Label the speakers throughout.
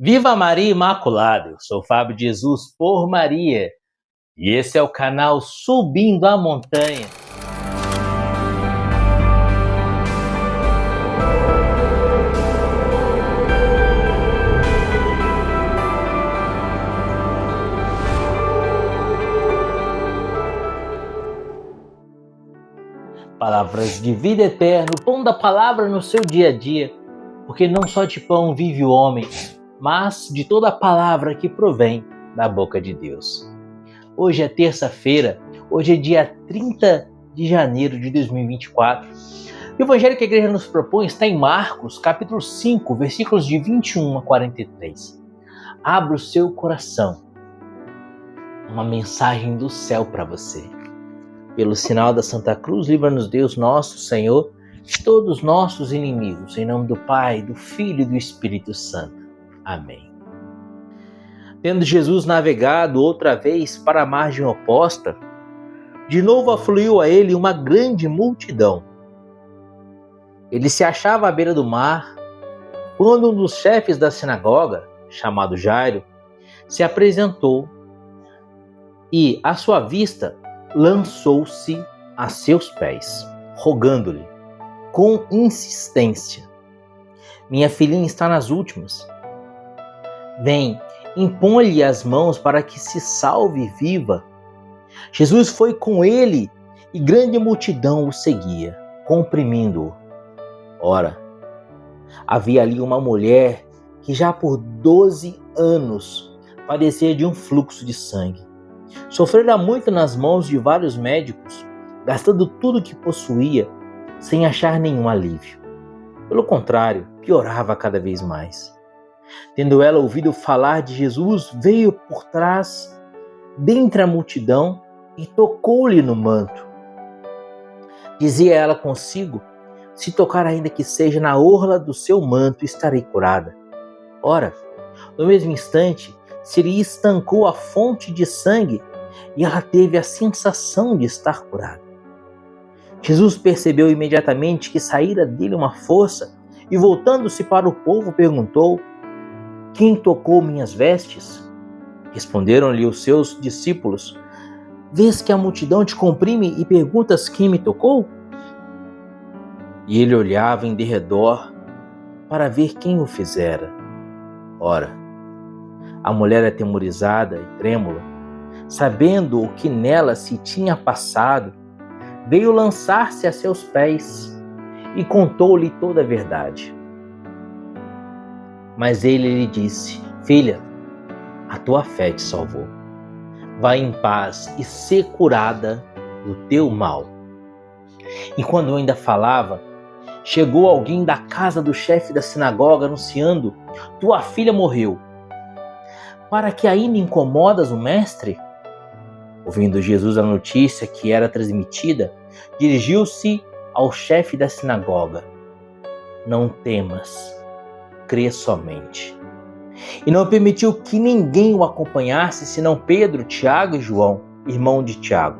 Speaker 1: Viva Maria Imaculada! Eu sou Fábio de Jesus por Maria e esse é o canal Subindo a Montanha. Palavras de vida eterna, o pão da palavra no seu dia a dia, porque não só de pão vive o homem, mas de toda a palavra que provém da boca de Deus. Hoje é terça-feira, hoje é dia 30 de janeiro de 2024. O evangelho que a igreja nos propõe está em Marcos, capítulo 5, versículos de 21 a 43. Abra o seu coração. Uma mensagem do céu para você. Pelo sinal da Santa Cruz, livra-nos Deus nosso Senhor de todos os nossos inimigos. Em nome do Pai, do Filho e do Espírito Santo. Amém. Tendo Jesus navegado outra vez para a margem oposta, de novo afluiu a ele uma grande multidão. Ele se achava à beira do mar, quando um dos chefes da sinagoga, chamado Jairo, se apresentou e, à sua vista, lançou-se a seus pés, rogando-lhe com insistência: minha filhinha está nas últimas. Vem, impõe-lhe as mãos para que se salve viva. Jesus foi com ele e grande multidão o seguia, comprimindo-o. Ora, havia ali uma mulher que já por 12 anos padecia de um fluxo de sangue. Sofrera muito nas mãos de vários médicos, gastando tudo o que possuía, sem achar nenhum alívio. Pelo contrário, piorava cada vez mais. Tendo ela ouvido falar de Jesus, veio por trás, dentre a multidão, e tocou-lhe no manto. Dizia ela consigo: se tocar ainda que seja na orla do seu manto, estarei curada. Ora, no mesmo instante, se lhe estancou a fonte de sangue e ela teve a sensação de estar curada. Jesus percebeu imediatamente que saíra dele uma força e, voltando-se para o povo, perguntou: quem tocou minhas vestes? Responderam-lhe os seus discípulos: vês que a multidão te comprime e perguntas quem me tocou? E ele olhava em derredor para ver quem o fizera. Ora, a mulher, atemorizada e trêmula, sabendo o que nela se tinha passado, veio lançar-se a seus pés e contou-lhe toda a verdade. Mas ele lhe disse: filha, a tua fé te salvou. Vai em paz e sê curada do teu mal. E quando ainda falava, chegou alguém da casa do chefe da sinagoga anunciando: tua filha morreu. Para que ainda incomodas o mestre? Ouvindo Jesus a notícia que era transmitida, dirigiu-se ao chefe da sinagoga: não temas, crê somente. E não permitiu que ninguém o acompanhasse, senão Pedro, Tiago e João, irmão de Tiago.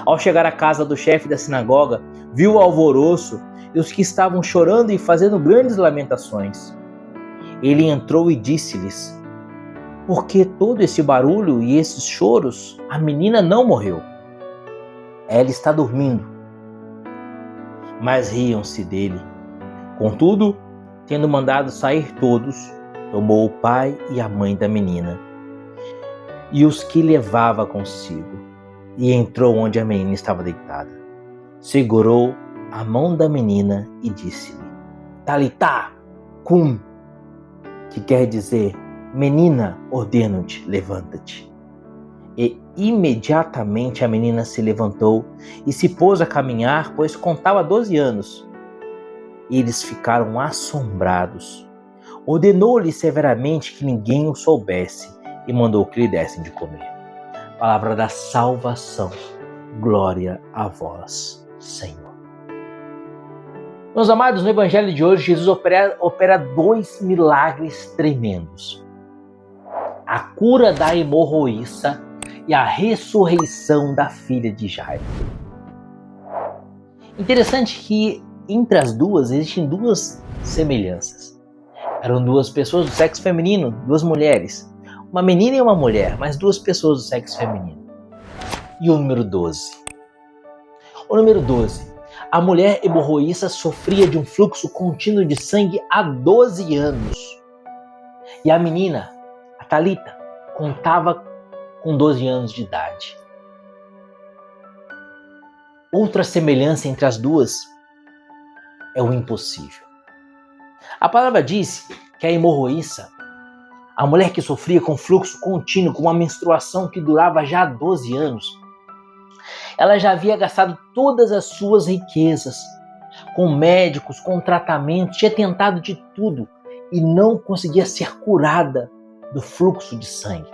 Speaker 1: Ao chegar à casa do chefe da sinagoga, viu o alvoroço e os que estavam chorando e fazendo grandes lamentações. Ele entrou e disse-lhes: por que todo esse barulho e esses choros? A menina não morreu. Ela está dormindo. Mas riam-se dele. Contudo, tendo mandado sair todos, tomou o pai e a mãe da menina e os que levava consigo, e entrou onde a menina estava deitada. Segurou a mão da menina e disse-lhe: Talitá cum, que quer dizer: menina, ordeno-te, levanta-te. E imediatamente a menina se levantou e se pôs a caminhar, pois contava 12 anos. Eles ficaram assombrados. Ordenou-lhe severamente que ninguém o soubesse e mandou que lhe dessem de comer. Palavra da salvação. Glória a vós, Senhor. Meus amados, no evangelho de hoje, Jesus opera 2 milagres tremendos: a cura da hemorroíça e a ressurreição da filha de Jairo. Interessante que entre as duas existem 2 semelhanças. Eram duas pessoas do sexo feminino, duas mulheres. Uma menina e uma mulher, mas duas pessoas do sexo feminino. E o número 12? O número 12. A mulher hemorroísta sofria de um fluxo contínuo de sangue há 12 anos. E a menina, a Talita, contava com 12 anos de idade. Outra semelhança entre as duas é o impossível. A palavra diz que a hemorroísta, a mulher que sofria com fluxo contínuo, com uma menstruação que durava já 12 anos, ela já havia gastado todas as suas riquezas com médicos, com tratamento, tinha tentado de tudo e não conseguia ser curada do fluxo de sangue.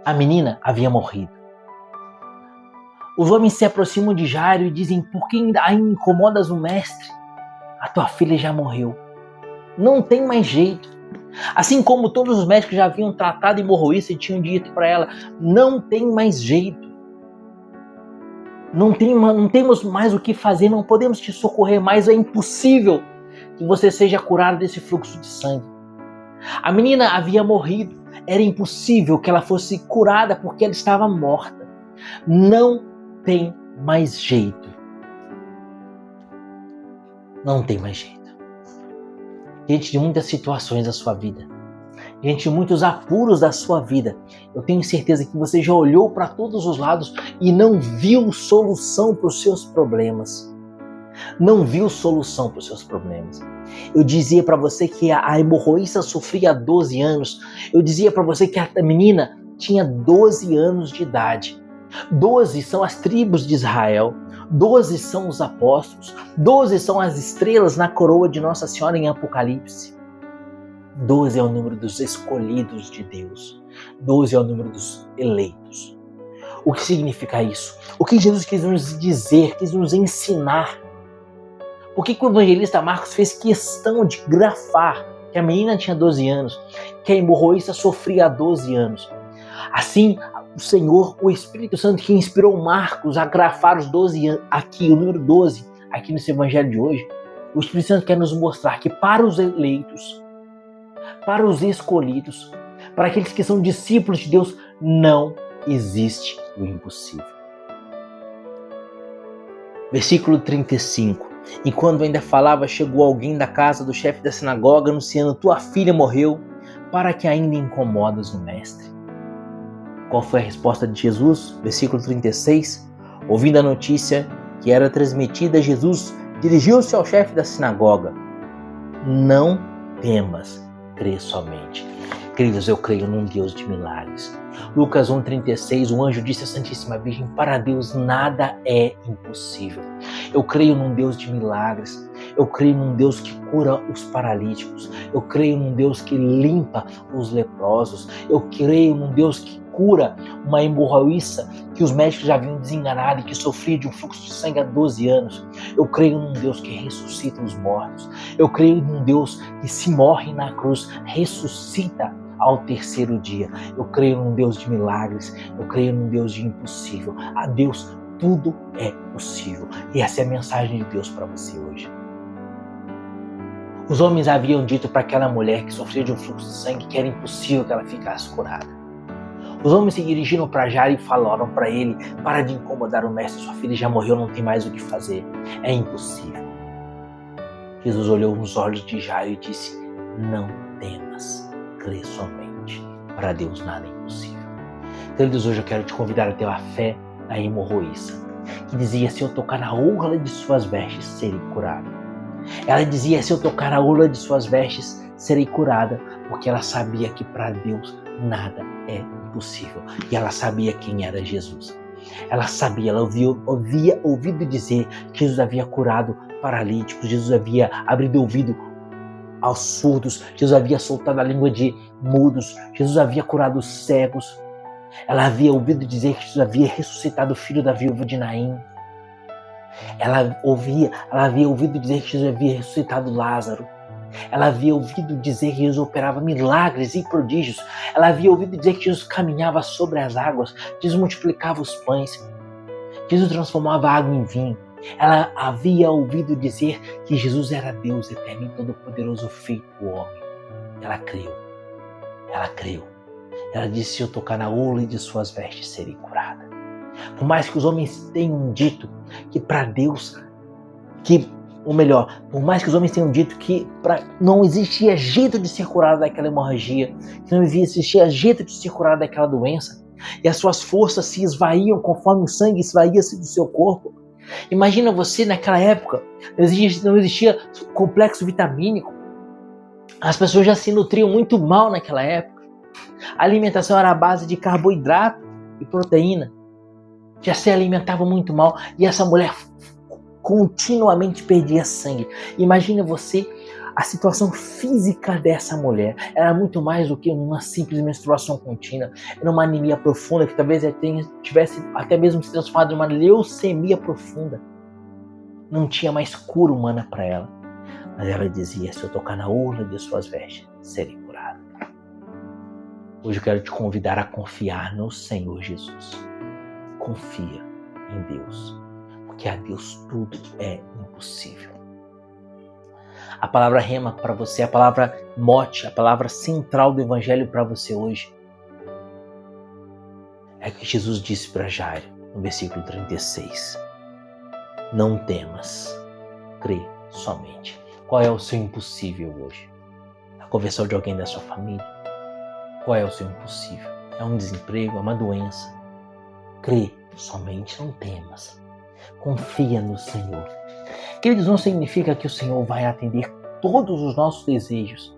Speaker 1: A menina havia morrido. Os homens se aproximam de Jairo e dizem: por que ainda incomodas o mestre? A tua filha já morreu. Não tem mais jeito. Assim como todos os médicos já haviam tratado hemorroísta e tinham dito para ela: não tem mais jeito. Não temos mais o que fazer, não podemos te socorrer mais, é impossível que você seja curado desse fluxo de sangue. A menina havia morrido, era impossível que ela fosse curada porque ela estava morta. Não tem mais jeito. Não tem mais jeito. Diante de muitas situações da sua vida, diante de muitos apuros da sua vida, eu tenho certeza que você já olhou para todos os lados e não viu solução para os seus problemas. Não viu solução para os seus problemas. Eu dizia para você que a hemorroísta sofria há 12 anos. Eu dizia para você que a menina tinha 12 anos de idade. 12 são as tribos de Israel. 12 são os apóstolos. 12 são as estrelas na coroa de Nossa Senhora em Apocalipse. 12 é o número dos escolhidos de Deus. 12 é o número dos eleitos. O que significa isso? O que Jesus quis nos dizer, quis nos ensinar? Por que o evangelista Marcos fez questão de grafar que a menina tinha 12 anos, que a hemorroísta sofria há 12 anos? Assim, o Senhor, o Espírito Santo que inspirou Marcos a grafar os 12 anos, aqui, o número 12, aqui nesse evangelho de hoje, o Espírito Santo quer nos mostrar que para os eleitos, para os escolhidos, para aqueles que são discípulos de Deus, não existe o impossível. Versículo 35. E quando ainda falava, chegou alguém da casa do chefe da sinagoga, anunciando: tua filha morreu, para que ainda incomodas o mestre. Qual foi a resposta de Jesus? Versículo 36. Ouvindo a notícia que era transmitida, Jesus dirigiu-se ao chefe da sinagoga: não temas, crê somente. Queridos, eu creio num Deus de milagres. Lucas 1,36, o anjo disse à Santíssima Virgem: para Deus nada é impossível. Eu creio num Deus de milagres. Eu creio num Deus que cura os paralíticos. Eu creio num Deus que limpa os leprosos. Eu creio num Deus que cura uma hemorroísta que os médicos já haviam desenganado e que sofria de um fluxo de sangue há 12 anos. Eu creio num Deus que ressuscita os mortos. Eu creio num Deus que, se morre na cruz, ressuscita ao terceiro dia. Eu creio num Deus de milagres. Eu creio num Deus de impossível. A Deus tudo é possível. E essa é a mensagem de Deus para você hoje. Os homens haviam dito para aquela mulher que sofria de um fluxo de sangue que era impossível que ela ficasse curada. Os homens se dirigiram para Jairo e falaram para ele: para de incomodar o mestre, sua filha já morreu, não tem mais o que fazer, é impossível. Jesus olhou nos olhos de Jairo e disse: não temas, crê somente, para Deus nada é impossível. Queridos, hoje eu quero te convidar a ter a fé da hemorroísta, que dizia: se eu tocar na orla de suas vestes, serei curada. Ela dizia: se eu tocar na orla de suas vestes, serei curada, porque ela sabia que para Deus nada é impossível. E ela sabia quem era Jesus. Ela sabia, ela havia ouvido dizer que Jesus havia curado paralíticos, Jesus havia abrido o ouvido aos surdos, Jesus havia soltado a língua de mudos, Jesus havia curado os cegos. Ela havia ouvido dizer que Jesus havia ressuscitado o filho da viúva de Naim. Ela havia ouvido dizer que Jesus havia ressuscitado Lázaro. Ela havia ouvido dizer que Jesus operava milagres e prodígios. Ela havia ouvido dizer que Jesus caminhava sobre as águas, Jesus multiplicava os pães, Jesus transformava a água em vinho. Ela havia ouvido dizer que Jesus era Deus eterno e todo-poderoso feito homem. ela creu. Ela creu. Ela disse: se eu tocar na orla de suas vestes, serei curada. Por mais que os homens tenham dito que para Deus, por mais que os homens tenham dito que não existia jeito de ser curado daquela hemorragia, que não existia jeito de ser curado daquela doença, e as suas forças se esvaíam conforme o sangue esvaía-se do seu corpo. Imagina você naquela época, não existia complexo vitamínico, as pessoas já se nutriam muito mal naquela época, a alimentação era à base de carboidrato e proteína, já se alimentava muito mal, e essa mulher continuamente perdia sangue. Imagina você, a situação física dessa mulher era muito mais do que uma simples menstruação contínua, era uma anemia profunda que talvez tivesse até mesmo se transformado em uma leucemia profunda. Não tinha mais cura humana para ela, mas ela dizia: se eu tocar na orla de suas vestes, serei curada. Hoje eu quero te convidar a confiar no Senhor Jesus. Confia em Deus, porque a Deus tudo é impossível. A palavra rema para você, a palavra mote, a palavra central do Evangelho para você hoje é que Jesus disse para Jairo, no versículo 36. Não temas, crê somente. Qual é o seu impossível hoje? A conversão de alguém da sua família? Qual é o seu impossível? É um desemprego? É uma doença? Crê somente, não temas. Confia no Senhor. Queridos, não significa que o Senhor vai atender todos os nossos desejos,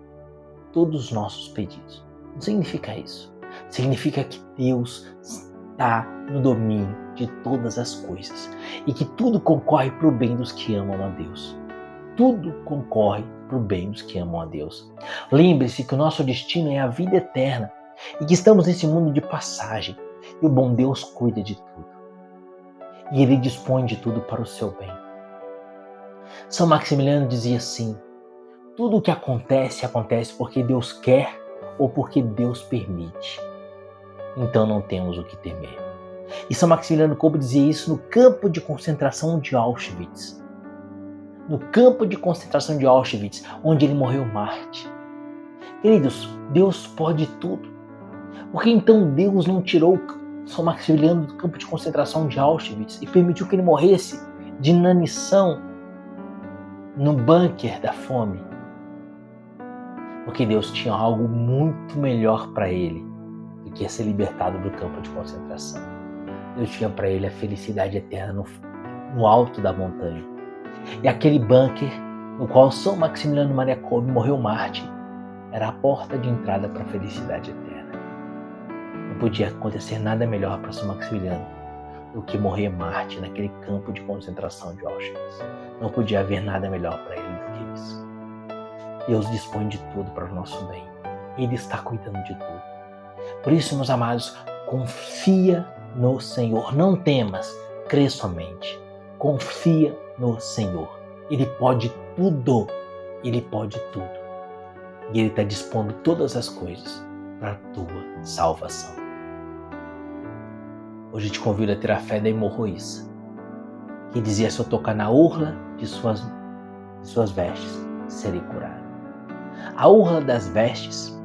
Speaker 1: todos os nossos pedidos. Não significa isso. Significa que Deus está no domínio de todas as coisas e que tudo concorre para o bem dos que amam a Deus. Tudo concorre para o bem dos que amam a Deus. Lembre-se que o nosso destino é a vida eterna e que estamos nesse mundo de passagem. E o bom Deus cuida de tudo. E Ele dispõe de tudo para o seu bem. São Maximiliano dizia assim: tudo o que acontece, acontece porque Deus quer ou porque Deus permite. Então não temos o que temer. E São Maximiliano Kolbe dizia isso no campo de concentração de Auschwitz. No campo de concentração de Auschwitz, onde ele morreu mártir. Queridos, Deus pode tudo. Por que então Deus não tirou São Maximiliano do campo de concentração de Auschwitz e permitiu que ele morresse de inanição no bunker da fome? Porque Deus tinha algo muito melhor para ele do que ser libertado do campo de concentração. Deus tinha para ele a felicidade eterna no alto da montanha. E aquele bunker no qual São Maximiliano Maria Kolbe morreu mártir era a porta de entrada para a felicidade eterna. Não podia acontecer nada melhor para São Maximiliano do que morrer mártir naquele campo de concentração de Auschwitz. Não podia haver nada melhor para ele do que isso. Deus dispõe de tudo para o nosso bem. Ele está cuidando de tudo. Por isso, meus amados, confia no Senhor. Não temas, crê somente. Confia no Senhor. Ele pode tudo. Ele pode tudo. E Ele está dispondo todas as coisas para a tua salvação. Hoje eu te convido a ter a fé da hemorroíça, que dizia: se eu tocar na orla de suas vestes, serei curado. A orla das vestes,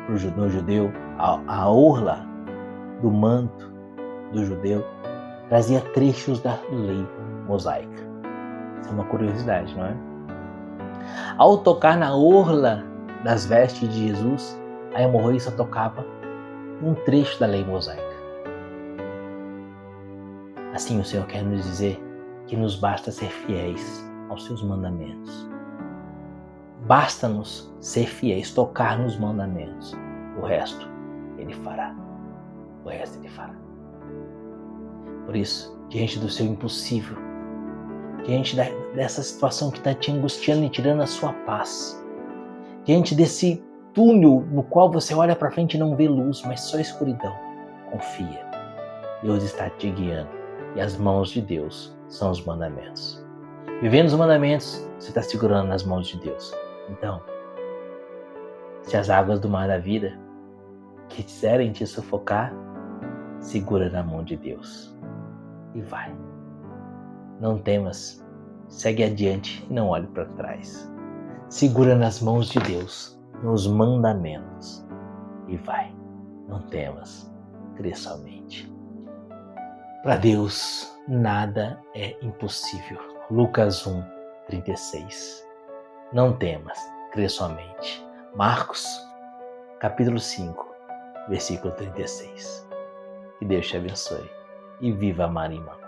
Speaker 1: no judeu, a orla do manto do judeu, trazia trechos da lei mosaica. Isso é uma curiosidade, não é? Ao tocar na orla das vestes de Jesus, a hemorroíça tocava um trecho da lei mosaica. Assim o Senhor quer nos dizer que nos basta ser fiéis aos seus mandamentos. Basta-nos ser fiéis, tocar nos mandamentos. O resto Ele fará. O resto Ele fará. Por isso, diante do seu impossível, diante dessa situação que está te angustiando e tirando a sua paz, diante desse túnel no qual você olha para frente e não vê luz, mas só escuridão, confia. Deus está te guiando. E as mãos de Deus são os mandamentos. Vivendo os mandamentos, você está segurando nas mãos de Deus. Então, se as águas do mar da vida quiserem te sufocar, segura na mão de Deus e vai. Não temas, segue adiante e não olhe para trás. Segura nas mãos de Deus nos mandamentos e vai. Não temas, crê somente. Para Deus, nada é impossível. Lucas 1, 36. Não temas, crê somente. Marcos, capítulo 5, versículo 36. Que Deus te abençoe e viva Maria Imaculada.